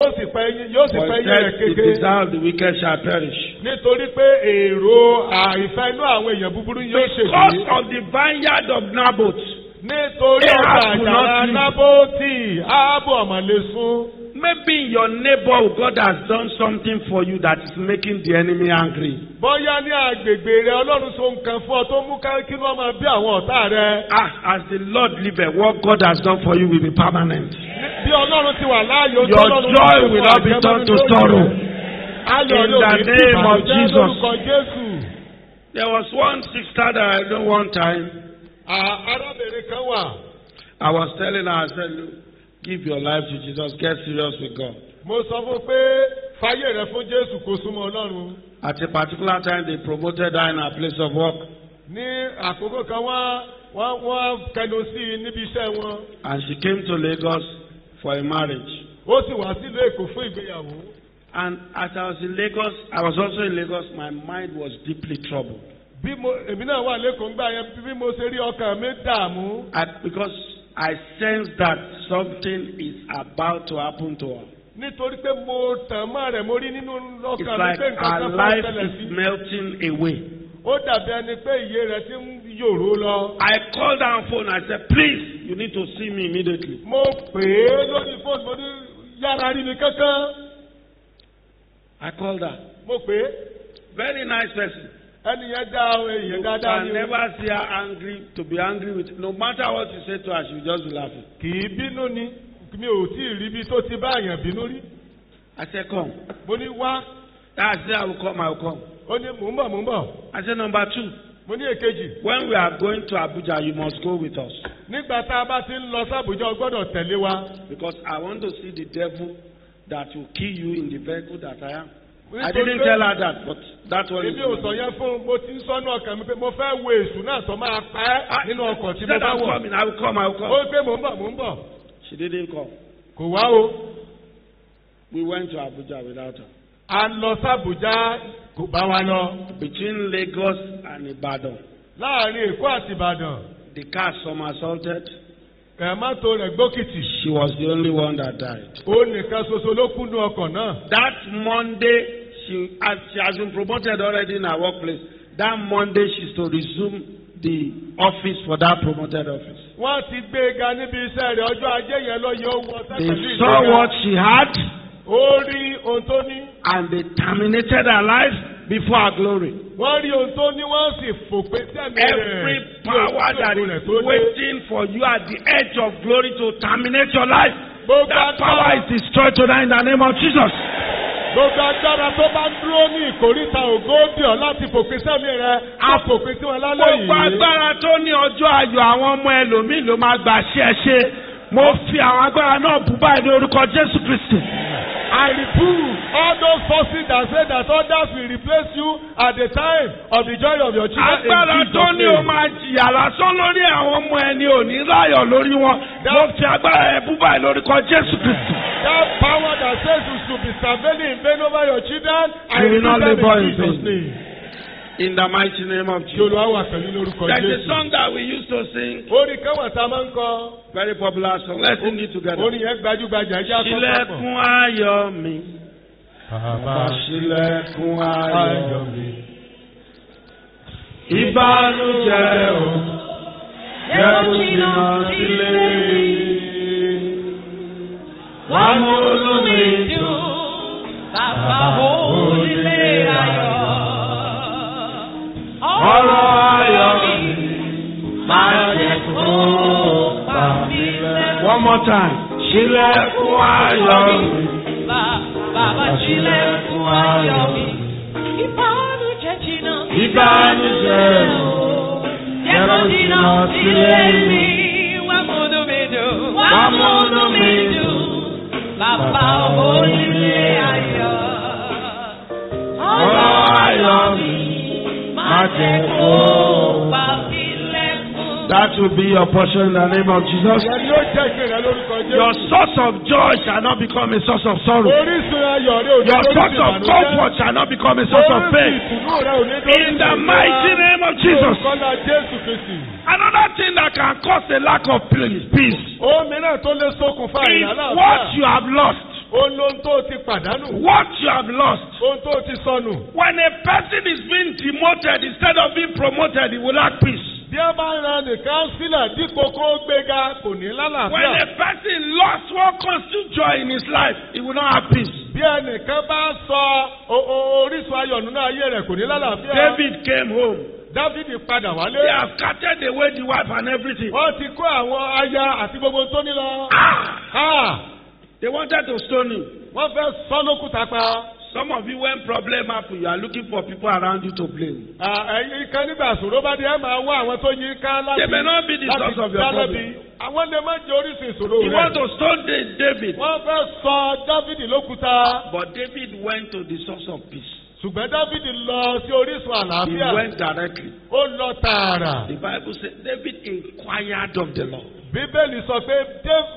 yóò sì pẹ́ rẹ̀ the kéke. desire of the wicked shall perish. Nítorí pé èrò àìfẹ́ inú àwọn èèyàn búburú yóò Because ṣèṣì. of the vineyard of Naboth, Nítorí Ahab ọ̀gá will àjàrà not leave. Nábótì, Áábù ọ̀mọ̀lẹ́sùn. maybe your neighbor, God has done something for you that is making the enemy angry. Bóyá ní agbègbè rẹ Ọlọ́run so nǹkan fún ọ tó mú kí wọ́n máa bí àwọn ọ̀tá rẹ. As the Lord liveth, what God has done for you will be permanent. Bí Ọlọ́run ti wà láàyò tó Your Ọlọ́run joy will not be turned to sorrow. Ayọ̀ In yóò the ní bí name of ìbànújẹ́ Jesus. lórúkọ Jésù. There was one sister that I know one time. Arábìnrin kan wà. I was telling her, I said, look, give your life to Jesus, get serious with God. Mo sọ fún pé fàyè rẹ fún Jésù kò súnmọ́ Ọlọ́run. At a particular time, they promoted her in her place of work. Ní àkókò kan wọ́n kẹnu sí i níbi iṣẹ́ wọn. And she came to Lagos for a marriage. Ó sì wá sílùú Èkó fún ìgbéyàwó. And as I was in Lagos, I was also in Lagos, my mind was deeply troubled. Èmi náà wà lẹ́kọ̀ọ́ ńgbà yẹn bí mo ṣe rí ọkàn mi dààmú. Because I sensed that something is about to happen to her. Nítorí pé mo tàn mọ́ rẹ̀ mo rí nínú It's ọkàn mi like pé nǹkan her kan fẹ́ life ṣẹlẹ̀ is sí. melting away. Ó dàbí ẹni pé ìyè rẹ̀ ti ń yòrò lọ. I called her on phone. I said, please, you need to see me immediately. Mo pè é lórí fóònù mo ní yára rí mi kankan. I called her. Mo pè é. Very nice person. Ẹni yẹn dá èèyàn You dáadáa can ni. never see her angry, to be angry with. No matter what you say to her, she will just be laughing. Kì í bínú ni. Mi ò tí ì rí bí tó ti bá èèyàn bínú rí. I said, come. Mo ní wá. I said, I will come, I will come. Ó ní mò ń bọ̀. I said, number two, Mo ní èkejì. when we are going to Abuja, you must go with us. Nígbà tá a bá ti ń lọ sábùjá o gbọ́dọ̀ tẹ̀lé wa. Because I want to see the devil that will kill you in the vehicle that I am. I Nítorí didn't pé- tell her that, but that's what Èmi ò sọ yẹn fún mo ti ń sọ́nù ọkàn mi pé mo fẹ́ wo èṣù náà tó máa pa ẹ́ nínú ọkọ̀ tí She mo said, bá I'm wọ̀. coming, I will come, I will Ó come. pé mò ń bọ̀. She didn't come. Kò wá o. We went to Abuja without her. A lọ sábùjá kò bá wa lọ. Between Lagos and Ibadan, Láàárín Èkó àti Ìbàdàn. the car somersaulted. Mọ́tò rẹ̀ gbókìtì. She was the only one that died. Ó nìkan ṣoṣo ló kú nú ọkọ̀ náà. That Monday, she has been promoted already in her workplace. That Monday, she's to resume the office for that promoted office. Wọ́n ti gbé e ga níbi iṣẹ́ rẹ̀ ọjọ́ ajé yẹn lọ yọ owó They sẹ́kẹ̀lì saw what she had Ó rí ohun tó ní. and they terminated her life before her glory. Wọ́n rí ohun tó ní wọ́n sì fòpin sẹ́mi rẹ̀. Every power that is waiting for you at the edge of glory to terminate your life, that power is destroyed tonight in the name of Jesus. Gbogbo agbára tó bá ń dúró ní ìkórìtà ògo bí ọ láti fòpin sẹ́mi rẹ̀ á fòpin sí wọn lálẹ́ yìí. Gbogbo agbára tó ní ọjọ́ ayọ̀ àwọn ọmọ ẹlòmíì ló máa gbà ṣe. Mo fi àwọn agbára náà bú báyìí ní orúkọ Jésù Kristi. I reprove all those forces that say that others will replace you at the time of the joy of your children. Agbára tó ní o máa jìyà lásán lórí àwọn ọmọ ẹni òní láyọ̀ lórí wọn. Mo fi agbára ẹ̀ bú báyìí lórúkọ Jésù Kristi. That power that says you should be travailing in vain over your children, I You will not reprove them labor in in Jesus' vain. name. In the mighty name of Kí Jesus. Olúwa wà pẹ̀lú lórúkọ There's a Jésù. song that we used to sing. Orin kan wà tá a máa ń kọ. Very popular song. Let's sing it together. Orin yẹn gbajúgbajà ẹjẹ́ àkọ́kọ́. Ṣílẹ̀kùn ayọ̀ mi. Bàbá Ṣílẹ̀kùn ayọ̀ mi. ìbànújẹ́ o. Jẹ́ kó jìnnà sílé mi. Wá mú inú mi dùn. Bàbá onílé ayọ̀. Ọ̀rọ̀ ayọ̀ mi. Máa jẹ́ kó pa mí lẹ́kùn. One more time. Ṣílẹ̀kùn ayọ̀ mi. Bàbá ṣílẹ̀kùn ayọ̀ mi. Ìbànújẹ́ jìnnà. Ìbànújẹ́ o. Jẹ́ kó jìnnà sílé mi. Wá múnú mi dùn. Wá múnú mi dùn. Bàbá onílé ayọ̀. Ọ̀rọ̀ ayọ̀ mi. Máa jẹ́ kó pa mí lẹ́kùn. That will be your portion in the name of Jesus. Ìyẹn ni ó jẹ́ ìpín rẹ lórúkọ Your Jésù. source of joy shall not become a source of sorrow. Orísun ayọ̀ rẹ ò ní Your lórí source of comfort shall not become a source of Orísun pain. ìtùnú rẹ ò ní lórí In the mighty name of Jesus. Kọ́lá Jésù Kristi. Another thing that can cause a lack of peace Ohun mìíràn tó lè ṣokùnfà is ìyà what láàbíà. you have lost. Ohun lóhun tó ti pàdánù. What you have lost. Ohun tó ti sọnù. When a person is being demoted instead of being promoted, he will lack peace. Bí ẹ bá ń ran nìkan sílẹ̀ dípò kó gbéga kò ní When lálàáfíà. a person lost what constitutes joy in his life, he will not have peace. Bí ẹnìkan bá sọ orísun ayọ̀ nínú ayé rẹ̀ kò ní lálàáfíà. David came home. Dávidi padà They wálé. have carted away the wife and everything. Wọ́n ti kó àwọn aya àti gbogbo tó ní lọ. They wanted to stone him. Wọ́n fẹ́ sọ lókùtà pa. Some of you, when problem happen, you are looking for people around you to blame. Ẹ̀yin kan nígbà ṣòro bá dé ẹ máa wá àwọn tó yín ká láti. They may not be the source of your problem. Àwọn lè má jẹ orísun ìṣòro You want rẹ̀. to stone David. Wọ́n fẹ́ sọ Dávidi lókùtà. But David went to the source of peace. Ṣùgbọ́n Dávidi lọ sí orísun He àlàáfíà. went directly. Ó lọ tààrà. The Bible says David inquired of the Lord. Bíbélì sọ pé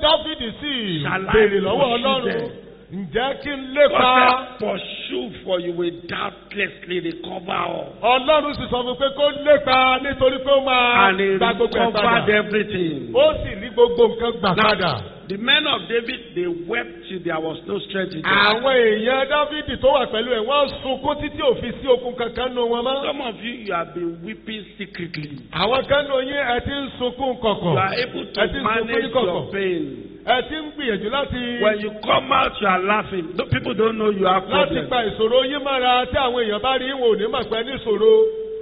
Dávidi sì Shall I béèrè lọ́wọ́ pursue Ọlọ́run. them? Ǹjẹ́ kí n God lépa? said, pursue, for you will doubtlessly recover all. Ọlọ́run sì sọ fún pé kó lépa nítorí pé ó máa And he gba gbogbo ẹ̀ recovered padà. everything. Ó sì rí gbogbo nǹkan gbà padà. The men of David, they wept till there was no strength in them. Àwọn èèyàn Dávidi tó wà pẹ̀lú ẹ̀ wọ́n sunkún títí ò fi sí okun kankan nù wọn mọ́. Some of you have been weeping secretly. Àwọn kan nù yín ẹ ti ń sunkún You kọ̀kọ̀. are able Ẹ to ti ń sunkún manage ní your kọ̀kọ̀. pain. Ẹ ti ń gbìyànjú láti When you come out, you are laughing. People don't know you have láti problems. pa ìṣòro yín mára tí àwọn èèyàn bá rí ìwọ̀n òní mà pẹ́ ní ìṣòro.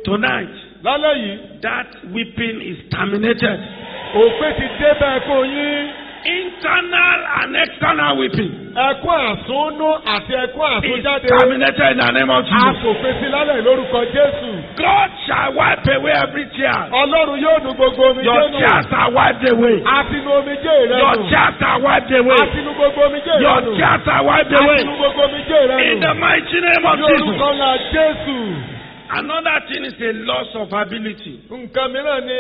Tonight, Lálẹ́ yìí, that weeping is terminated. òpin ti dé bá ẹkún yín. Internal and external weeping Ẹkún àsúnú àti ẹkún is àsúnjáde. terminated in the name of A Jesus. kò pín sí lálẹ́ lórúkọ Jésù. God shall wipe away every tear. Ọlọ́run yóò nu gbogbo omijé Your nù. tears are wiped away. Àti nu omijé rẹ Your nù. tears are wiped away. Àti nu gbogbo omijé rẹ Your nù. tears are wiped Àti nu away. gbogbo omijé rẹ In nù. the mighty name of Ní Jesus. orúkọ ńlá Jésù. Another thing is a loss of ability. Nǹkan mìíràn ni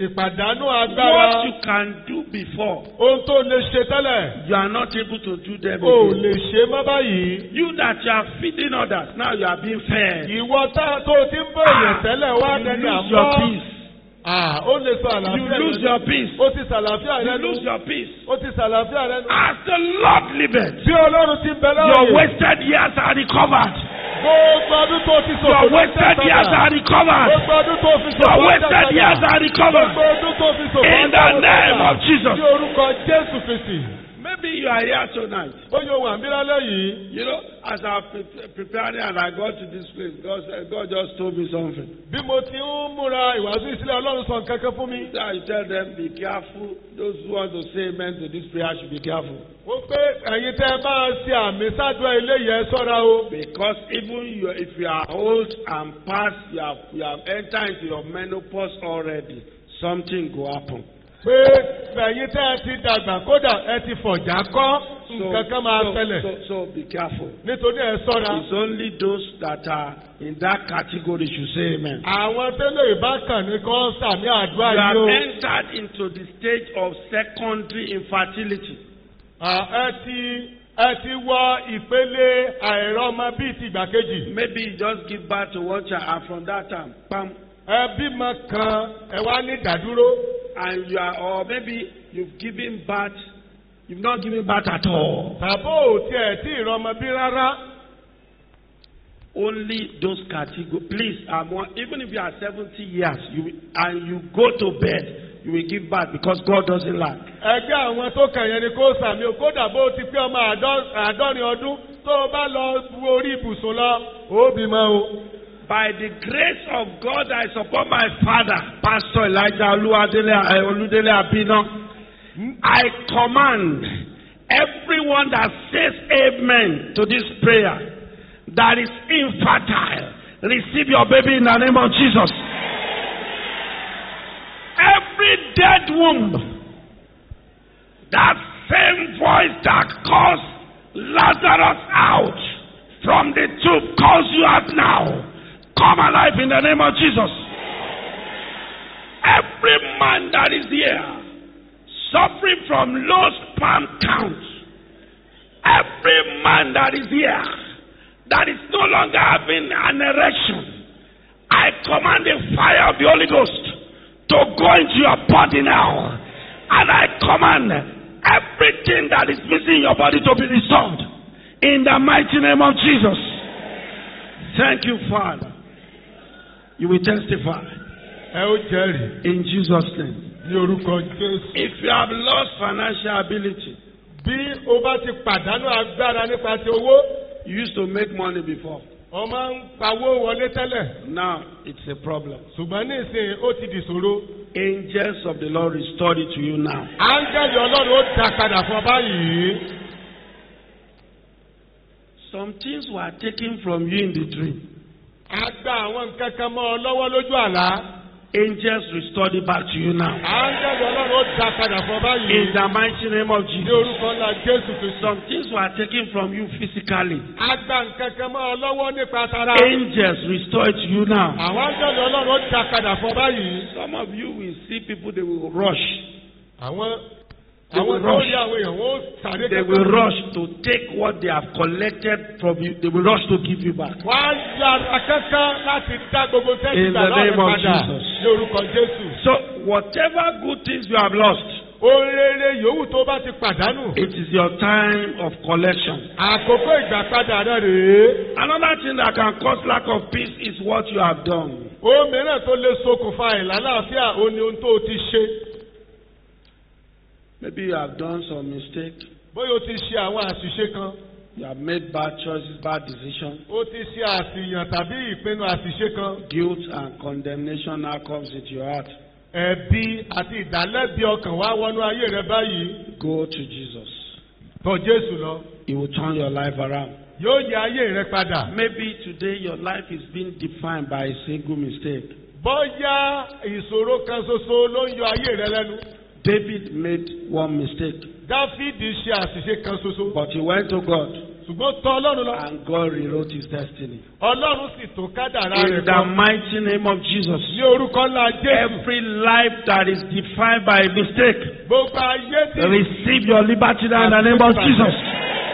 ìpàdánù What agbára. you can do before, Ohun tó lè ṣe tẹ́lẹ̀, you are not able to do them o ò again. lè ṣe mọ́ báyìí. You that you are feeding others, now you are being fed. Ìwọ tó ti ń bọ̀ èèyàn tẹ́lẹ̀ wá You dẹni lose your àmọ́. peace. Ó lè sọ You àlàáfíà lose rẹ your nù. peace. Ó ti sàlàáfíà You rẹ nù. lose your peace. Ó ti sàlàáfíà rẹ nù. As the Lord liveth, Bí Ọlọ́run ti ń bẹ your lọ́wọ́ yìí. wasted years are recovered. Gbogbo ọdún tó ti sòfò Your ló ń wasted years tẹ̀sán. are recovered. Gbogbo ọdún tó fi Your sòfò ló ń wasted years tẹ̀sán. are recovered. Gbogbo ọdún tó fi sòfò In the name of Jesus. Ní orúkọ Jésù Kristi. Maybe you are here tonight. Ó yóò wà mí lálẹ́ yìí. You know, as I was preparing and I got to this place, God just told me something. Bí mo ti ń múra ìwàásù ìsílẹ̀ Ọlọ́run sọ nǹkan kan fún mi. So I tell them, be careful. Those who want to say amen to this prayer should be careful. Ó pé ẹ̀yin tẹ́ ẹ máa ṣe àmì sádùá eléyìí ẹ ṣọ́ra o. Because even if you are old and past, you have entered into your menopause already, something will happen. Pé ẹ̀yin tẹ́ ẹ ti dàgbà kódà ẹ ti fọ̀jà kọ́ nǹkan kan máa ṣẹlẹ̀. So be careful. Nítorí ẹ ṣọ́ra. It's only those that are in that category should say amen. Àwọn tẹ́lẹ̀ ìbákan ní kọ́ sàmì àdúrà You yìí have o. entered into the stage of secondary infertility. Ẹ ti wọ ìpele àìrọ́mọ bíi ti ìgbà kejì. Maybe you just give birth to one child and from that time, bam, Ẹ bímọ kan ẹ wá ní ìdádúró. and you are, or maybe you've given birth, you've not given birth at all. Tàbó ò tiẹ̀ tí ìrọ́mọ bí rárá. Only those categories. Please, even if you are 70 years and you go to bed, you will give birth because God doesn't lie. Ẹgbẹ́ àwọn tó kàn yẹn ni kó sàmì o, kódà bó ti pé ọmọ àádọ́rin ọdún tó o bá lọ orí ibùsùn lọ, ó bímọ o. By the grace of God, I support my father, Pastor Elijah Oludele Abino. I command everyone that says amen to this prayer that is infertile, receive your baby in the name of Jesus. Every dead womb, that same voice that calls Lazarus out from the tomb calls you out now. Come alive in the name of Jesus. Every man that is here suffering from low sperm count, every man that is here that is no longer having an erection, I command the fire of the Holy Ghost to go into your body now. And I command everything that is missing in your body to be restored. In the mighty name of Jesus. Thank you, Father. You will testify. Ẹ ó jẹ́rìí. In Jesus' name. Ní orúkọ Jésù. If you have lost financial ability, Bí o bá ti pàdánù agbára nípa ti owó, you used to make money before. o máa ń pawó wọlé tẹ́lẹ̀. Now it's a problem. Ṣùgbọ́n ní ìsìn ó ti dìṣòro. Angels of the Lord restored it to you now. Áńgẹ́lì Ọlọ́run ó dá padà fún ọ báyìí. Some things were taken from you in the dream. A gba àwọn nǹkan kan mọ́ ọ lọ́wọ́ lójú àlá. Angels restored it back to you now. Áńgẹ́lì Ọlọ́run ó dá padà fún ọ báyìí. In the mighty name of Ní Jesus. orúkọ ńlá Jésù Kristi. Some things were taken from you physically. A gba nǹkan kan mọ́ ọ lọ́wọ́ nípa tara. Angels restore it to you now. Àwọn áńgẹ́lì Ọlọ́run ó dá padà fún ọ báyìí. Some of you will see people, they will rush. Àwọn They will tó rush. rí àwọn èèyàn wọ́n sáré They will rush to take what they have collected from you. They will rush to give you back. Wọ́n á yára kankan láti dá gbogbo tẹ́sí In gbà the lọ́rẹ̀ name of padà. Jesus. Ní orúkọ Jésù. So whatever good things you have lost, Ohun rere yòówù tó bá ti pàdánù. it is your time of collection. Àkókò ìgbàpadà rẹ̀ rèé. Another thing that can cause lack of peace is what you have done. Ohun mìíràn tó lè ṣokùnfà ìlàlàáfíà ó ní ohun tó o ti ṣe. Maybe you have done some mistake. Bóyá o ti ṣe àwọn àṣìṣe kan. You have made bad choices, bad decisions. O ti ṣe àṣìyàn tàbí ìpinnu àṣìṣe kan. Guilt and condemnation now comes into your heart. Ẹ̀bi àti ìdálẹ́bi ọkàn wá wọnú ayé rẹ báyìí. Go to Jesus. Tọ̀ Jésù lọ. He will turn your life around. Yóò yẹ ayé rẹ padà. Maybe today your life is being defined by a single mistake. Bóyá ìṣòro kan ṣoṣo ló ń yọ ayé rẹ lẹ́nu. David made one mistake, Dáfídì ṣe àṣìṣe kan ṣoṣo. but he went to God Ṣùgbọ́n tọ̀ Ọlọ́run lọ. and God rewrote his destiny. Ọlọ́run sì tó kádàrá In rẹ̀ the kan. mighty name of Jesus. Ní orúkọ ńlá Jésù. Every life that is defined by a mistake, Gbogbo ayé tí. receive your liberty now in the name of Jesus.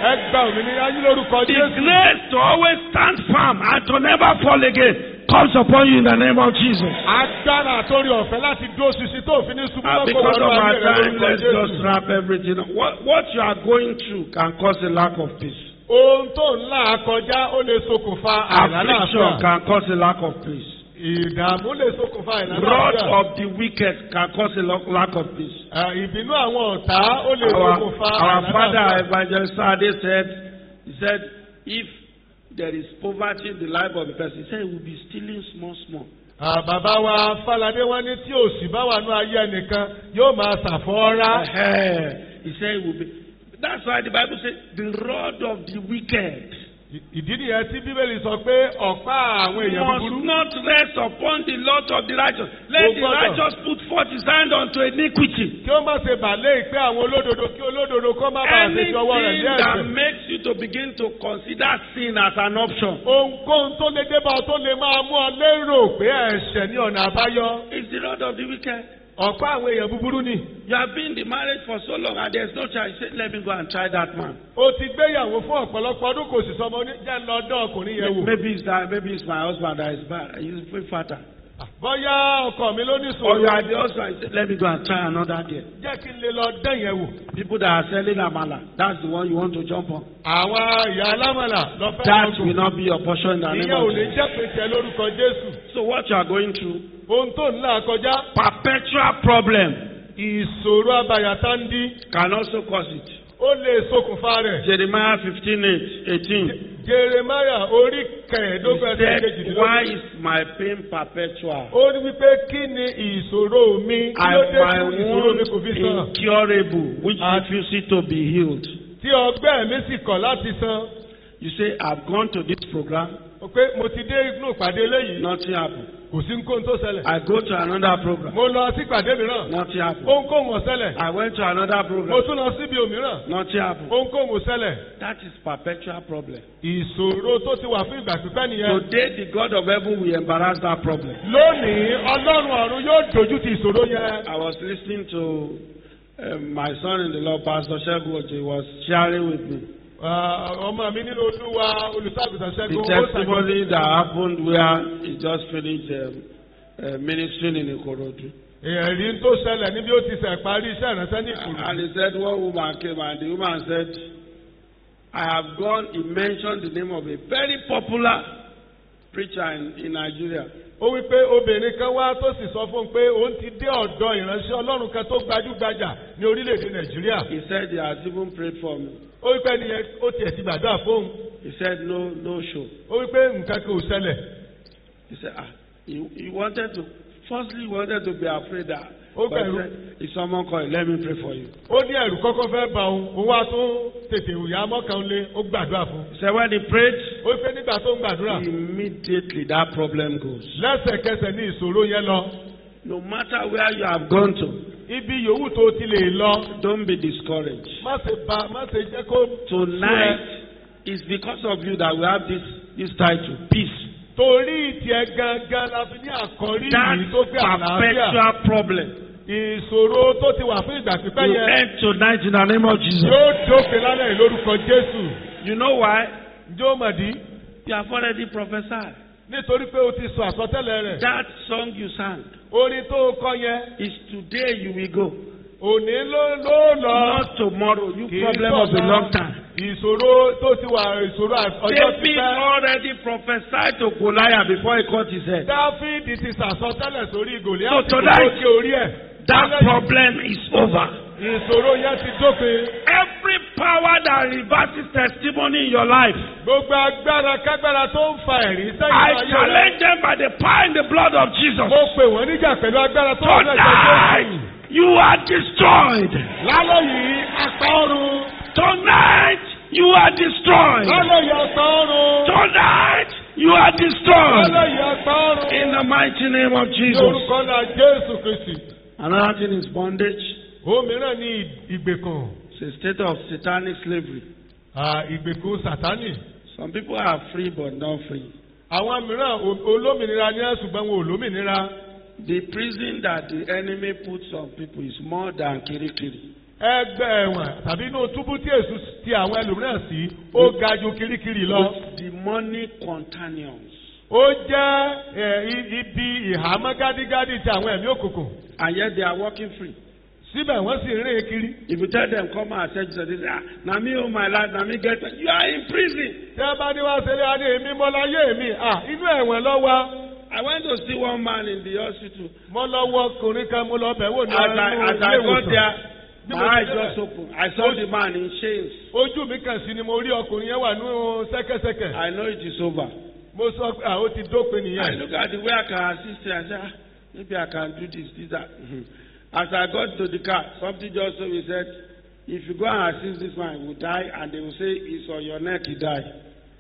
Ẹ gba òmìnira yín lórúkọ The Jésù. grace to always stand firm and to never fall again comes upon you in the name of Jesus. Agbára àtórí ọ̀fẹ́ láti dúró ṣinṣin tó fi ní ṣubú And lọ́kọ̀ because wọnú of our ayé rẹ time, lórúkọ let's just Jésù. wrap everything up. What you are going through can cause a lack of peace. Ohun tó ń là kọjá ó lè ṣokùnfà Affliction àìlàáfíà. can cause a lack of peace. Ìdààmú lè ṣokùnfà Wrath àìlàáfíà. of the wicked can cause a lack of peace. Ìbínú àwọn ọ̀tá ó lè ṣokùnfà Our father, àìlàáfíà. Evangelist Sade he said, if there is poverty in the life of a person, he said he will be stealing small. Bàbá wa Fáládé wọ́n ní tí òṣì bá wà ní ayé ẹnìkan yóò máa ṣàfọ́ọ́rá. He said he will be. That's why the Bible says, the rod of the wicked Ìdí nìyẹn tí Bíbélì sọ pé ọ̀pá àwọn èèyàn must búburú. not rest upon the lot of the righteous. Let the righteous put forth his hand unto iniquity. Kí ó má ṣe bàlẹ́ ìpè àwọn olódodo kí olódodo kó má bàa ṣe fi ọwọ́ rẹ̀ ní Anything that ẹ̀ṣẹ̀. makes you to begin to consider sin as an option Ohunkóhun tó lè débà tó lè máa mú ọ lérò pé ẹ̀ṣẹ̀ ní ọ̀nà àbáyọ. is the rod of the wicked. Ọ̀pá àwọn èèyàn búburú ni. You have been in the marriage for so long and there's no child. You say, let me go and try that man. O ti gbéyàwó fún ọ̀pọ̀lọpọ̀ ọdún kò sì sọmọ oníjẹ́ lọ dán ọkùnrin yẹn wò. Maybe it's my husband that is bad. He's way fatter. Bóyá ọkọ mi ló ní Or you sòrò. are the husband. You say, let me go and try another day. Jẹ́ kí n lè lọ dán yẹn wò. People that are selling amala, that's the one you want to jump on. Àwọn ìyá alámọ̀là lọ fẹ́ That lọ́gùn. will not be your portion in the name Ìyẹn ò of lè Jesus. jẹ́ pèsè lórúkọ Jésù. So what you are going through, Ohun tó ń là kọjá. perpetual problem, Ìṣòro àbàyàtà ń dí. can also cause it. Ó lè ṣokùnfà rẹ̀. Jeremiah 15:18. Jeremiah orí kẹẹ̀ẹ́dógún He ẹsẹ̀ said, why kejìdínlógún. is my pain perpetual? Ó ní wípé kí ni ìṣòro mi? Kí ló And dé my tí ìṣòro mi kò wound fi sàn? incurable, which refuses to be healed. Tí ọgbẹ́ mi sì kọ̀ láti san. You say, I've gone to this program, Ó pé mo ti dé inú ìpàdé eléyìí. nothing happened. Kò sí nǹkan tó ṣẹlẹ̀. I go to another program, Mo lọ sí ìpàdé mìíràn. nothing happened. Ohunkóhun ò ṣẹlẹ̀. I went to another Mo program, tún lọ síbi òmíràn. nothing happened. Ohunkóhun ò ṣẹlẹ̀. That is perpetual problem. Ìṣòro tó ti wà fún ìgbà pípẹ́ nìyẹn. Today, the God of heaven will embarrass that problem. Lónìí, Ọlọ́run ọ̀run yóò dojú ti ìṣòro yẹn. I was listening to my son in the Lord, Pastor Shegun Oje, was sharing with me Ọmọ mi nínú Olúwa olùṣàgùtàn the Ṣẹ́gun. testimony that happened where he just finished ministering in Ikorodu. Ẹ̀rí tó ṣẹlẹ̀ níbi ó ti ṣẹ̀ parí iṣẹ́ ìránṣẹ́ ní Ìkòròdú. And he said, one woman came and the woman said, I have gone, he mentioned the name of a very popular preacher in Nigeria. Ó wí pé obìnrin kan wá tó sì sọ fún un pé òun ti dé ọ̀dọ̀ ìránṣẹ́ Ọlọ́run kan tó gbajúgbajà ní orílẹ̀-èdè Nàìjíríà. He said he has even prayed for me. Ó wí pé nìyẹn ó tiẹ̀ ti gbàdúrà fóun. He said no show. Ó wí pé nǹkan kan ò ṣẹlẹ̀. He said he wanted to, firstly he wanted to be afraid that. Ó But he bẹ̀rù. said, if someone call, let me pray for you. Ó ní ẹ̀rù kọ́kọ́ fẹ́ bà òun, òun wá tún tètè ìyá mọ́kàn lé, ó gbàdúrà fún. He said when he prayed, Ó wí pé nígbà tó ń gbàdúrà, immediately that problem goes. lẹ́sẹ̀kẹsẹ̀ ní ìṣòro yẹn lọ. No matter where you have gone to, Ibi yòówù tó ti lè lọ, don't be discouraged. má ṣe jẹ́ kó Tonight, it's because of you that we have this title, peace. Torí ìtìẹ gangan la fi ní àkọ́rí That yìí tó gbé àlàáfíà. perpetual problem Ìṣòro tó ti wà fún ìgbà pípẹ́ will yẹn end tonight in the name of Jesus. yóò dópin lálẹ́ yìí lórúkọ Jésù. You know why? Ǹjẹ́ ó mọ̀dí? You have already prophesied. Nítorí pé o ti sọ àsọtẹ́lẹ̀ rẹ̀. That song you sang Orin tó kọ yẹn, is today you will go. òní ló lọ. Not tomorrow. You Kì í problem of a sọ̀la. long time. Ìṣòro tó ti wà ìṣòro ọjọ́ David pípẹ́. already prophesied to Goliath before he cut his head. Dáfídì ti sàsọtẹ́lẹ̀ sórí ìgòlè So àti tonight, ìgòlè òkè orí ẹ̀. That problem is over. Ìṣòro yẹn ti dópin. Every power that reverses testimony in your life, Gbogbo agbára kágbára tó ń fa ẹ̀rí sẹ́yìn I ayé rẹ̀. challenge them by the power in the blood of Jesus. Mo pè wọ́n níjà pẹ̀lú agbára tó wà lẹ́sẹ̀ Tonight, Jésù. you are destroyed. Lálẹ́ yìí, apá ọ̀run. Tonight, you are destroyed. Lálẹ́ yìí, apá ọ̀run. Tonight, you are destroyed. Lálẹ́ yìí, apá ọ̀run. In the mighty name of Ní Jesus. orúkọ náà Jésù Kristì. Another thing is bondage. Òmíràn ní ìgbèkùn. It's a state of satanic slavery. Ìgbèkùn Sàtánì. Some people are free but not free. Àwọn mìíràn olómìnira ní ẹ̀ ṣùgbọ́n wọn ò lómìnira. The prison that the enemy puts on people is more than kirikiri. Ẹgbẹ́ ẹ̀wọ̀n tàbí inú túbú tí Èṣù ti àwọn ẹlòmíràn sí, ó ga ju kirikiri lọ. With demonic contagions. Ó jẹ́ ibi ìhámọ́ gádígádí ti àwọn ẹ̀mí òkùnkùn. And yet they are walking free. Síbẹ̀ wọ́n sì ń rìn kiri. If you tell them, come and accept Jesus, they say, na me owe my life, na me get it. You are in prison. Tí a bá ní wá ṣẹlẹ̀ adé èmi mọ́ láyé mi, inú ẹ̀wọ̀n lọ wá. I went to see one man in the hospital. Mo lọ wọ ọkùnrin kan, mo lọ bẹ̀ wò ní As I got ìwòsàn. there, my eyes just opened. I saw the man in chains. Ojú mi kàn sí ni mo rí ọkùnrin yẹn wà nínú sẹ́kẹ́sẹ́kẹ́. I know it is over. Mo sọ pé ó ti dópin I nìyẹn. look at the way I can assist him. I say, maybe I can do this, that. As I got to the car, something just so he said, if you go and assist this man, he will die, and they will say, it's on your neck, he died.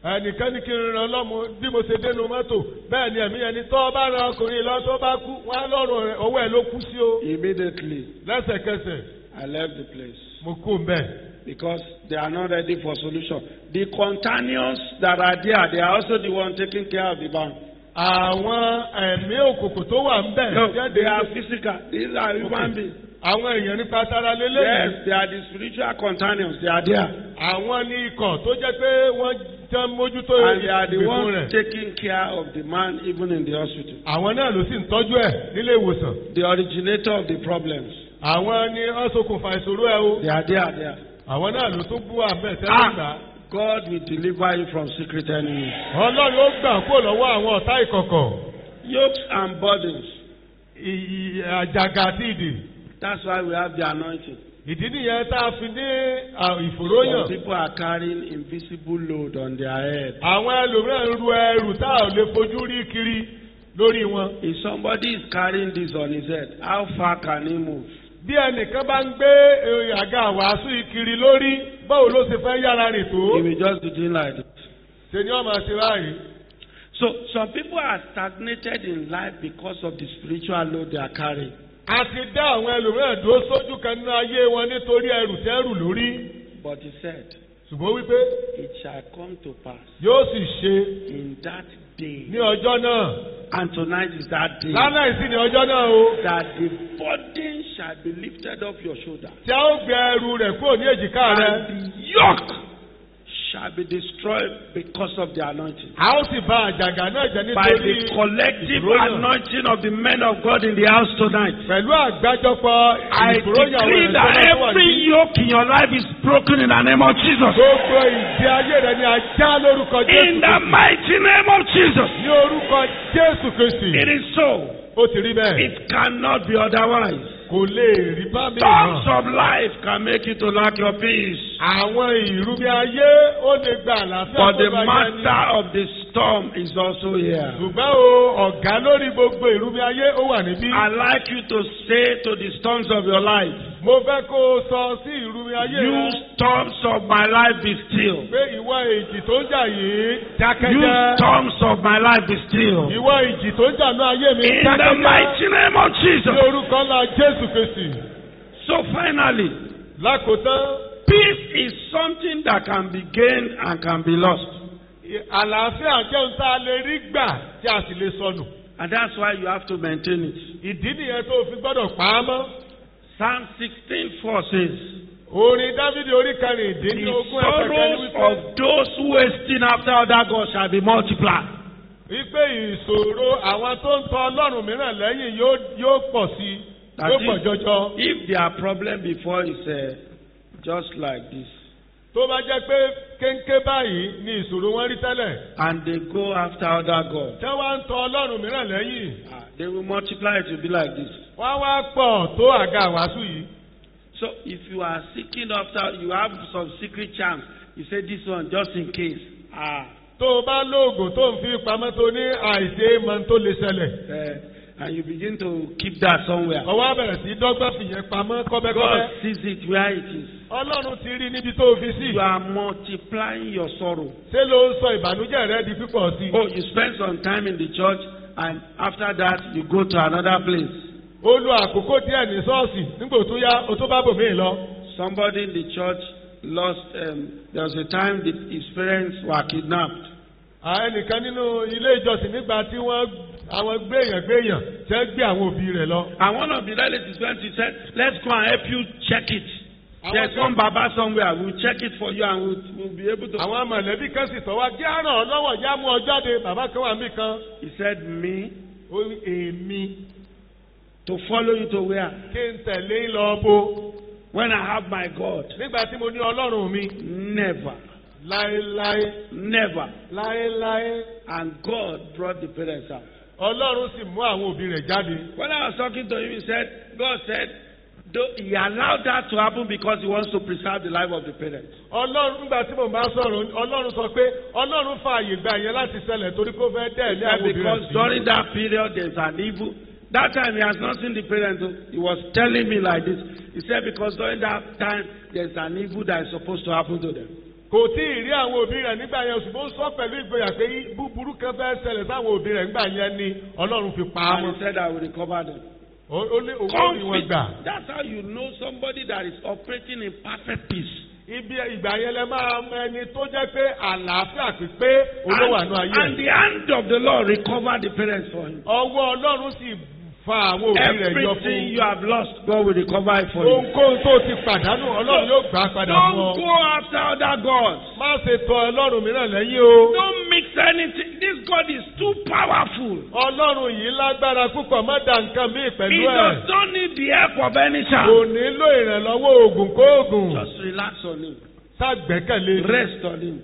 Ẹnìkan ní kí n ràn lọ́mọ bí mo ṣe dénú mọ́tò. Bẹ́ẹ̀ ni ẹ̀mí ẹni tó bá ran ọkùnrin lọ tó bá kú, wọ́n á lọ́rùn rẹ̀ ọwọ́ ẹ̀ ló kú sí o. Immediately, Lẹ́sẹ̀kẹsẹ̀, I left the place. mo kú mbẹ́. Because they are not ready for solution. The contagions that are there, they are also the one taking care of the bank. Àwọn ẹ̀mí òkùnkùn tó wà ń bẹ̀. No, they are physical. These are human beings. Àwọn èèyàn nípa tara lélẹ́yìn. Yes, they are the spiritual contagions. They are there. Àwọn ní ikọ̀ tó jẹ́ pé wọ́n jẹ́ mójútó And they are the ìgbèkùn ones rẹ̀. taking care of the man even in the hospital. Àwọn náà ló sì ń tọ́jú ẹ̀ nílé ìwòsàn. The originator of the problems. Àwọn ni wọ́n ṣokùnfà ìṣòro ẹ̀ o. They are there. Àwọn náà ló tún bú àbẹ̀ tẹ́lẹ̀ gbà. God will deliver you from secret enemies. Ọlọ́run ó gbà kó lọ́wọ́ àwọn ọ̀tá ìkọ̀kọ̀. Yokes and burdens. Àjàgà àti ìdè. That's why we have the anointing. Ìdí nìyẹn tá a fi ní ìfòròyàn. Some people are carrying invisible load on their head. Àwọn ẹlòmíràn ń ru ẹrù tá a ò lè fojú rí kiri lórí wọn. If somebody is carrying this on his head, how far can he move? Bí ẹnìkan bá ń gbé àga wàásù ìkiri lórí, báwo ló ṣe fẹ́ yára rìn tó? He will just be doing like this. Ṣé ni wọ́n máa ṣe báyìí? So some people are stagnated in life because of the spiritual load they are carrying. A ti dá àwọn ẹlòmíràn dúró sójú kan nínú ayé wọn nítorí ẹrù tẹ́rù lórí. But he said, Ṣùgbọ́n wípé it shall come to pass yóò sì ṣe in that day. ní ọjọ́ náà. And tonight is that day. Lánàá ìsìn ní ọjọ́ náà o. That the burden shall be lifted off your shoulder. Tí a ó gbé ẹrù rẹ̀ kúrò ní èjìká rẹ̀. And the yoke shall be destroyed because of the anointing. A ó sì bá àjàgà náà jẹ́ By nítorí the collective ìfòròyàn. anointing of the men of God in the house tonight. Pẹ̀lú àgbájọpọ̀ I ìfòròyàn àwọn decree that ìrẹsì tó wà every ní. yoke in your life is broken in the name of Jesus. Gbogbo ìdí ayé rẹ̀ ni a já lórúkọ In Jésù the Kristi. mighty name of Jesus. Ní orúkọ Jésù Kristi. It is so. Ó ti rí bẹ́ẹ̀. It cannot be otherwise. Kò lè rí bá mi Storms hàn. of life can make you to lack your peace. Àwọn ìrúmi ayé ó lè gba àlàáfíà But the tó bá yẹ ní. master of the storm is also here. Ṣùgbọ́n o, ọ̀gá lórí gbogbo ìrúmi ayé ó wà níbí. I'd like you to say to the storms of your life, Mo fẹ́ kó o sọ sí ìrúmi ayé you rẹ storms of my life be still. pé ìwọ ìjì tó ń jà yìí You dákẹ́jẹ́. storms of my life be still. Ìwọ ìjì tó ń jà ní ayé mi In the dákẹ́jẹ́. mighty name of Jesus. Ní orúkọ ńlá Jésù Kristi. So finally, Lákòótán, peace is something that can be gained and can be lost. àlàáfíà jẹ́ ohun tá a lè rí gbà tí a sì lè sọnù. And that's why you have to maintain it. Ìdí nìyẹn tó o fi gbọ́dọ̀ pa á mọ́. Psalm 16:4 says, Orin Dávidi orí the karìndínlógún ẹsẹ̀ kẹrin sorrows wípé of those who hasten after other gods shall be multiplied. wípé ìṣòro àwọn tó ń tọ Ọlọ́run mìíràn lẹ́yìn yóò pọ̀ sí i, That yóò pọ̀ is, jọjọ. if their problem before is just like this, Tó bá jẹ́ pé kéńké báyìí ni ìṣòro wọn rí tẹ́lẹ̀. and they go after other gods, Tẹ́ wá ń tọ Ọlọ́run mìíràn lẹ́yìn. they will multiply it to be like this. Wọ́n wá pọ̀ tó àga àwásù yìí. So if you are seeking after, you have some secret charms, you say this one just in case. Tó o bá lóògùn tó ń fi pamọ́ tó ní àìsè mọ tó lè ṣẹlẹ̀. And you begin to keep that somewhere. Ọwọ́ bẹ̀rẹ̀ sí dọ́gbọ́n fìyẹn pamọ́ kọ́bẹ́kọ́bẹ́. God sees it where it is. Ọlọ́run ti rí níbi tó o fi sí. You are multiplying your sorrow. Ṣé ló ń sọ ìbànújẹ́ rẹ di pípọ̀ sí? Oh, you spend some time in the church, and after that you go to another place. Ó lo àkókò díẹ̀ ní ṣọ́ọ̀ṣì nígbà tó yá o tó bá bò míì lọ. Somebody in the church lost, there was a time that his parents were kidnapped. Ẹnìkan nínú ilé ìjọsìn nígbà tí àwọn gbéyàn ṣe gbé àwọn òbí rẹ̀ lọ. And one of the relatives went, he said, let's go and help you check it. There's one Baba somewhere, we'll check it for you and we'll be able to. Àwọn mọ̀lẹ́bí kan sì tọ́ wá jẹ́ àràn ọlọ́wọ̀ yá mú ọ jáde bàbá kan wà mí kan. He said, me, Ó ní èmi to follow you to where? kí n tẹ̀lé lọ bó. When I have my God. Nígbà tí mo ní Ọlọ́run mi. Never. Láéláé. Never. Láéláé. And God brought the parents out. Ọlọ́run sì mú àwọn òbí rẹ̀ jáde. When I was talking to him, he said, God said, he allowed that to happen because he wants to preserve the life of the parents. Ọlọ́run nígbà tí mo bá sọ̀rọ̀ Ọlọ́run sọ pé Ọlọ́run fààyè gbà yẹn láti ṣẹlẹ̀ torí kó fẹ́ dẹ̀ ní àwọn òbí rẹ̀ Because sí. during that period there's an evil. That time he has not seen the parents. He was telling me like this. He said because during that time there's an evil that is supposed to happen to them. Kò tí ì rí àwọn òbí rẹ̀ nígbà yẹn ṣùgbọ́n ó sọ pẹ̀lú ìgboyà pé búburú kan fẹ́ ṣẹlẹ̀ sáwọn òbí rẹ̀ nígbà yẹn ni Ọlọ́run fi pa á And mọ́. he said I will recover them. Ó ní owó ni wọ́n gbà. That's how you know somebody that is operating in perfect peace. Ibi ìgbà yẹn lẹ máa mọ ẹni tó jẹ́ pé àlàáfíà pípé olówó àánú ayé. And the hand of the Lord recovered the parents for him. Ọwọ́ Ọlọ́run sì fa àwọn òbí rẹ̀ yọ fún Everything un. you have lost, God will recover it for you. Ohunkóhun tó ti pàdánù Ọlọ́run yóò gbà padà fún ọ. Don't go after other gods. Má ṣe tọ Ọlọ́run mìíràn lẹ́yìn o. Don't mix anything. This God is too powerful. Ọlọ́run yìí lágbára púpọ̀ má da nǹkan míì He pẹ̀lú does ẹ̀. not need the help of any Kò child. nílò ìrànlọ́wọ́ oògùn kóògùn. Just relax on him. Ṣàgbẹ́kẹ̀lé. Rest on him.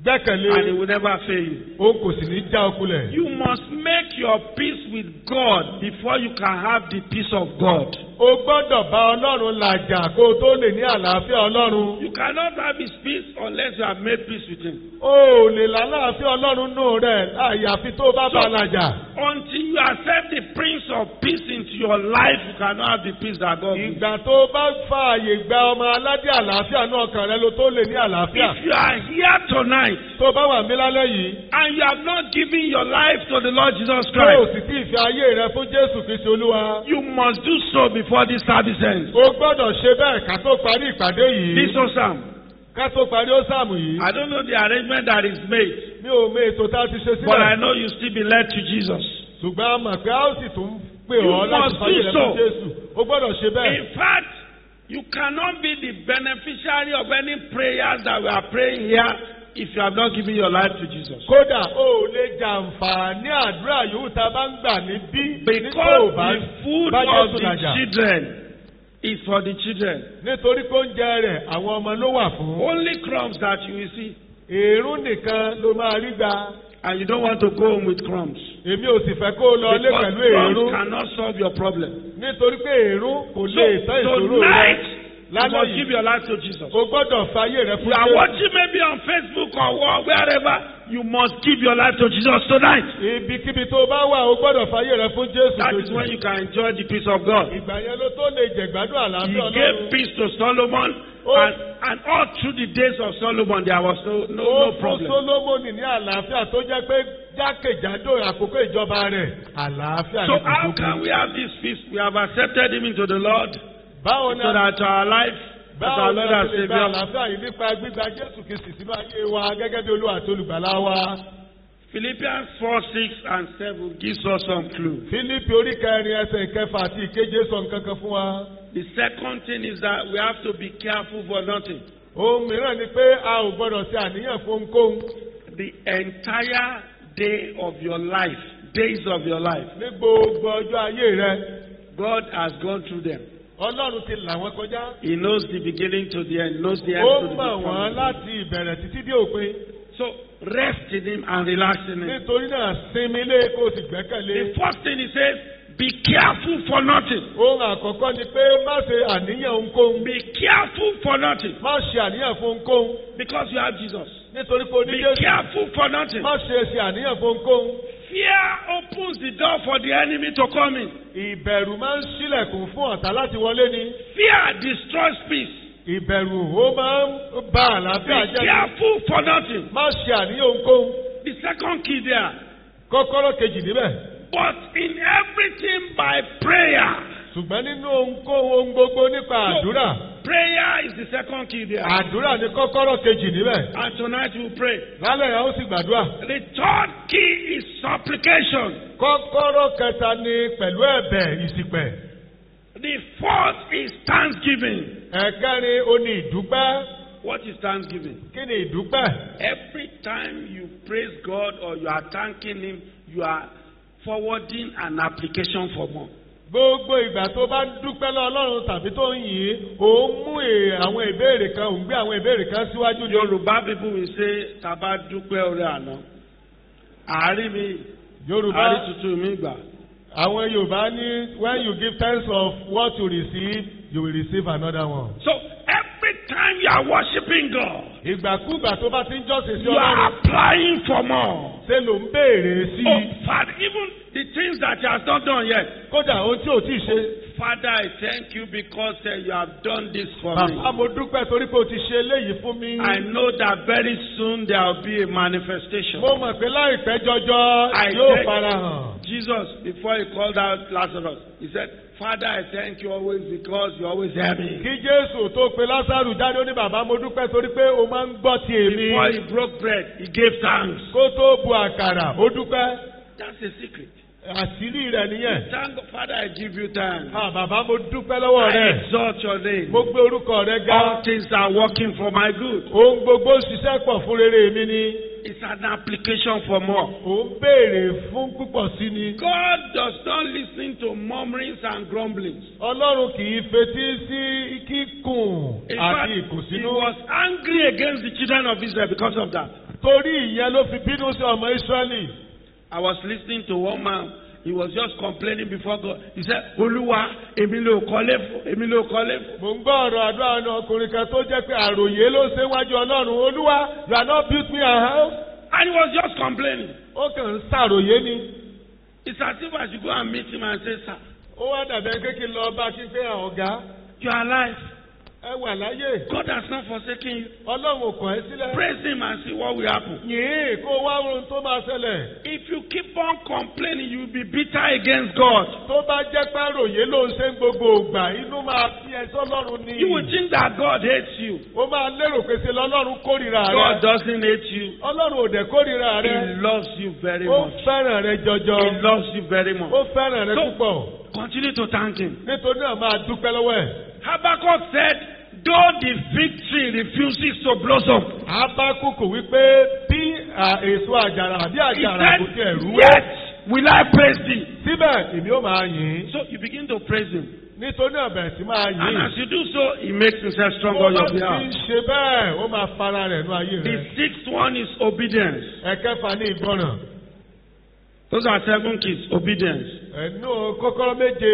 Gbẹ́kẹ̀lé. And he will never fail you. O kò sì ní já okulẹ̀. You must make your peace with God before you can have the peace of God. O gbọ́dọ̀ bá Ọlọ́run làjà kó o tó lè ní àlàáfíà Ọlọ́run. You cannot have his peace unless you have made peace with him. O ò lè lálàáfíà Ọlọ́run nù rẹ̀ àyàfi tó bá bá làjà. Until you accept the Prince of Peace into your life, you cannot have the peace that God gives. Ìgbà tó bá fa àyè gba ọmọ aládé àlàáfíà náà ọkàn rẹ ló tó lè ní àlàáfíà. If you are here tonight Tó bá wà mí lálẹ́ yìí. and you have not given your life to the Lord Jesus Tó o Christ, sì tí ì fi ayé rẹ fún Jésù Kristi Olúwa. you must do so before this service ends. O gbọ́dọ̀ ṣe bẹ́ẹ̀ ká tó parí ìpàdé yìí. This Osam, Ká tó parí Ósàmù yìí. I don't know the arrangement that is made, Mi ò mọ ètò tá a ti ṣe but I sílẹ̀. know you still be led to Jesus. Ṣùgbọ́n a mọ̀ pé a ó sì tún pè You ọ́ láti must fàyè do rẹ so. fún Jésù. O gbọ́dọ̀ ṣe bẹ́ẹ̀. In fact, you cannot be the beneficiary of any prayers that we are praying here if you have not given your life to Jesus. Kódà o ò lè jàǹfààní àdúrà yòówù tá a bá ń gbà níbí. Because the food of the children is for the children. Nítorí pé oúnjẹ rẹ̀ àwọn ọmọ ló wà fún. Only crumbs that you will see. Èérún nìkan ló máa rí gbà. And you don't want to go home with crumbs. Èmi ò sì fẹ́ kó o lọ lé pẹ̀lú èérún. Because crumbs cannot solve your problem. Nítorí pé èérún kò lè tán ìṣòro rẹ. Tonight, you must give your life to Jesus. O gbọ́dọ̀ fayé rẹ fún You are watching maybe on Facebook or wherever. You must give your life to Jesus tonight. Ibikíbi tó bá wà, o gbọ́dọ̀ fayé rẹ fún Jésù. That is when you can enjoy the peace of God. Ìgbà yẹn ló tó lè jẹ̀gbádùn àlàáfíà Ọlọ́run. He gave peace to Solomon. And all through the days of Solomon, there was no problem. Ó fún Solomoni ní àlàáfíà tó jẹ́ pé jákèjádò àkókò ìjọba rẹ̀ àlàáfíà. So how can we have this peace? We have accepted him into the Lord. Báwo ni so that our life, as our Lord and Savior. Àlàáfíà yìí nípa gbígba Jésù Kristi sínú ayé wa gẹ́gẹ́ bí Olúwa àti Olùgbàlà wa. Philippians 4:6-7 gives us some clue. Fílípì orí kẹrin ẹsẹ̀ ìkẹfà àti ìkeje sọ nǹkan kan fún wa. The second thing is that we have to be careful for nothing. Ohun mìíràn ni pé a ò gbọ́dọ̀ ṣe àníyàn fún ohunkóhun. The entire day of your life, days of your life. Ní gbogbo ọjọ́ ayé rẹ. God has gone through them. Ọlọ́run ti là wọ́n kọjá. He knows the beginning to the end, knows the end to the beginning. Ó mọ̀ wọ́n láti ìbẹ̀rẹ̀ títí dé òpin. So rest in him and relax in him. Nítorí náà sinmi lé kó o sì gbẹ́kẹ̀lé. The first thing he says, be careful for nothing. Ohun àkọ́kọ́ ni pé má ṣe àníyàn ohunkóhun. Be careful for nothing. Má ṣe àníyàn fún ohunkóhun. Because you have Jesus. Nítorí pé o ní Jésù. Be careful for nothing. Má ṣe àníyàn fún ohunkóhun. Fear opens the door for the enemy to come in. Ìbẹ̀rù máa ń ṣílẹ̀kùn fún ọ̀tá láti wọlé ni. Fear destroys peace. Ìbẹ̀rù ó máa ń ba àlàáfíà jẹ́. Be careful for nothing. Má ṣe àníyàn ohunkóhun. The second key there. Kọ́kọ́rọ́ kejì níbẹ̀. But in everything by prayer. Ṣùgbọ́n nínú ohun gbogbo nípa àdúrà. Prayer is the second key there. Àdúrà ni kọ́kọ́rọ́ kejì níbẹ̀. And tonight we pray. Lálẹ́ yà ó sì gbàdúrà. The third key is supplication. Kọ́kọ́rọ́ kẹta ni pẹ̀lú ẹ̀bẹ̀ ìsìpẹ̀. The fourth is thanksgiving. Ẹ̀kẹrin ó ní ìdúpẹ́. What is thanksgiving? Kí ni ìdúpẹ́? Every time you praise God or you are thanking him, you are forwarding an application for more. Gbogbo ìgbà tó bá dúpẹ́ lọ Ọlọ́run tàbí tó ń yìn ó mú àwọn ìbéèrè kan ò ń gbé àwọn ìbéèrè kan síwájú ní. Yorùbá people will say tàbá dúpẹ́ orí àná. Àárín mi. Yorùbá àárín tuntun mi gbà. Àwọn Yorùbá ní when you give thanks of what you receive, you will receive another one. So every time you are worshiping God. Ìgbàkúgbà tó bá ti ń jọ́sìn sí You are Ọlọ́run. applying for more. Ṣé ló ń béèrè sí? Oh, Father, even the things that you have not done yet. Kódà ohun tí ò tí ì ṣe. Father, I thank you because you have done this for me. Bàbá mo dúpẹ́ torí pé o ti ṣe eléyìí fún mi. I know that very soon there will be a manifestation. Mo mọ̀ pé láìpẹ́ jọjọ yóò farahàn. Jesus, before he called out Lazarus, he said, Father, I thank you always because you always hear me. Kí Jésù tó pe Lásárù jáde ó ní bàbá mo dúpẹ́ torí pé o máa ń gbọ́ ti èmi. Before he broke bread, he gave thanks. Kó tó bu àkàrà, ó dúpẹ́. That's a secret. Àṣírí rẹ̀ nìyẹn. Thank God, Father, I give you thanks. Bàbá mo dúpẹ́ lọ́wọ́ I rẹ̀. exalt your name. Mo gbé orúkọ rẹ̀ ga. All things are working for my good. Ohun gbogbo ṣiṣẹ́ pọ̀ fún rere mi ni. It's an application for more. Ò ń béèrè fún púpọ̀ sí ni. God does not listen to murmurings and grumblings. Ọlọ́run kì í fetí sí kíkùn In fact, àti he ìkùnsínú. was angry against the children of Israel because of that. Torí ìyẹn ló fi bínú sí ọmọ Ísírẹ́lì. I was listening to one man. He was just complaining before God. He said, Olúwa, èmi ló kọ́lé fún, èmi ló kọ́lé fún. Mo ń gbọ́ ọ̀rọ̀ àdúrà ọ̀nà ọkùnrin kan tó jẹ́ pé àròyé ló ṣe wájú Ọlọ́run. Olúwa, you are not built me a house. And he was just complaining. Ó kàn ń ṣàròyé ni. It's as if I should go and meet him and say, Sir, Ó wá dàbẹ̀ kékeré lọ bá kí pé ọ̀gá. you are alive. Ẹ wà láyé. God has not forsaken you. Ọlọ́run ò kọ̀ ẹ́ sílẹ̀. Praise him and see what will happen. Yìí kó wá ohun tó máa ṣẹlẹ̀. If you keep on complaining, you will be bitter against God. Tó bá jẹ́ pé àròyé ló ń ṣe ń gbogbo ògbà, inú máa fi ẹ̀sọ́ Ọlọ́run ni. You will think that God hates you. Ó máa lérò pé ṣe lọ́lọ́run kórìíra rẹ. God doesn't hate you. Ọlọ́run ò dẹ̀ kórìíra rẹ. He loves you very Ó much. fẹ́ràn rẹ jọjọ. He loves you very much. Ó fẹ́ràn rẹ So- púpọ̀. Continue to thank him. Nítorí náà máa dúpẹ́ lọ́wọ́ ẹ̀. Habakkuk said, though the fig tree refuses to blossom, Ábákùkù wípé bí èso àjàrà àbí he àjàrà kò said, tiẹ̀ rúwé. yet will I praise thee. Síbẹ̀ èmi ó máa yìn ín. So you begin to praise him. Nítorí náà bẹ̀rẹ̀ sí máa And yìn ín. as you do so, he makes himself strong Ó on bá your ti behalf. ń ṣe bẹ́ẹ̀, ó máa fara rẹ̀ nú ayé The rẹ̀. sixth one is obedience. Ẹ̀kẹfà ní ìgbọràn. Those are 7 keys. Obedience. Ẹ̀nú kọ́kọ́rọ́ méje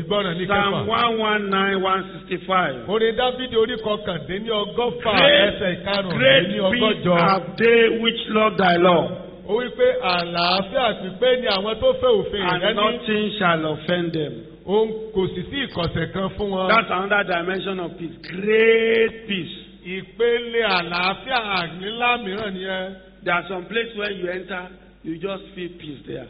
ìgbọràn ní Psalm kẹfà. 119, 165. Orin Dáfídì orí kọkàndínní ọgọ́fà Great, ẹsẹ̀ ìkarùn-ún great ní peace ọgọ́jọ. have they which love thy law, Ó wí pé àlàáfíà pípé ni àwọn tó fẹ́ òfin rẹ̀ and ní. nothing shall offend them. Òun kò sì sí ìkọ̀sẹ̀ kan fún wọn. That's another dimension of peace. Great peace. Ìpele àlàáfíà ńlá mìíràn nìyẹn. There are some places where you enter, you just feel peace there.